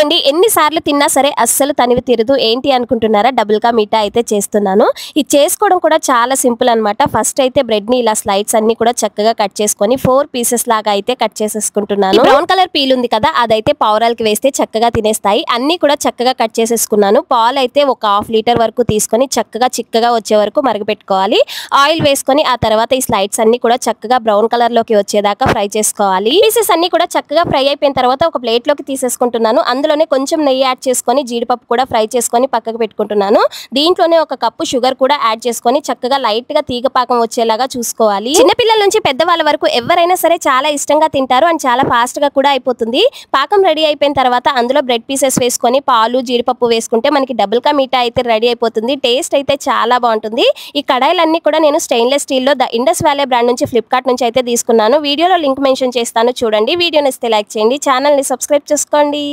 అండి ఎన్నిసార్లు తిన్నా సరే అస్సలు తనివి తీరదు. ఏంటి అనుకుంటున్నారా? డబుల్ కా మీఠా అయితే చేస్తున్నాను. ఇది చేసుకోవడం కూడా చాలా సింపుల్ అన్నమాట. ఫస్ట్ అయితే బ్రెడ్ ని ఇలా స్లైడ్స్ అన్ని కూడా చక్కగా కట్ చేసుకొని 4 పీసెస్ లాగా అయితే కట్ చేసేసుకుంటున్నాను. బ్రౌన్ కలర్ పీల్ ఉంది కదా, అదైతే పావురాలకి వేస్తే చక్కగా తినేస్తాయి. అన్ని కూడా చక్కగా కట్ చేసేసుకున్నాను. పాలు అయితే ఒక 1/2 లీటర్ వరకు తీసుకొని చక్కగా చిక్కగా వచ్చే వరకు మరగపెట్టుకోవాలి. ఆయిల్ వేసుకొని ఆ తర్వాత ఈ స్లైడ్స్ అన్ని కూడా చక్కగా బ్రౌన్ కలర్ లోకి వచ్చేదాకా ఫ్రై చేసుకోవాలి. పీసెస్ అన్ని కూడా చక్కగా ఫ్రై అయిపోయిన తర్వాత ఒక ప్లేట్ లోకి తీసేసుకుంటున్నాను. అందులోనే కొంచెం నెయ్యి యాడ్ చేసుకొని జీడిపప్పు కూడా ఫ్రై చేసుకొని పక్కకు పెట్టుకుంటున్నాను. దీంట్లోనే ఒక కప్పు షుగర్ కూడా యాడ్ చేసుకొని చక్కగా లైట్ గా తీగ పాకం వచ్చేలాగా చూసుకోవాలి. చిన్నపిల్లల నుంచి పెద్దవాళ్ళ వరకు ఎవరైనా సరే చాలా ఇష్టంగా తింటారు అండ్ చాలా ఫాస్ట్ గా కూడా అయిపోతుంది. పాకం రెడీ అయిపోయిన తర్వాత అందులో బ్రెడ్ పీసెస్ వేసుకొని పాలు జీడిపప్పు వేసుకుంటే మనకి డబుల్ కా మీఠా అయితే రెడీ అయిపోతుంది. టేస్ట్ అయితే చాలా బాగుంటుంది. ఈ కడాయిలన్నీ కూడా నేను స్టెయిన్లెస్ స్టీల్ లో ద ఇండస్ వ్యాలీ బ్రాండ్ నుంచి ఫ్లిప్కార్ట్ నుంచి అయితే తీసుకున్నాను. వీడియోలో లింక్ మెన్షన్ చేస్తాను చూడండి. వీడియో నచ్చితే లైక్ చేయండి, ఛానల్ ని సబ్స్క్రైబ్ చేసుకోండి.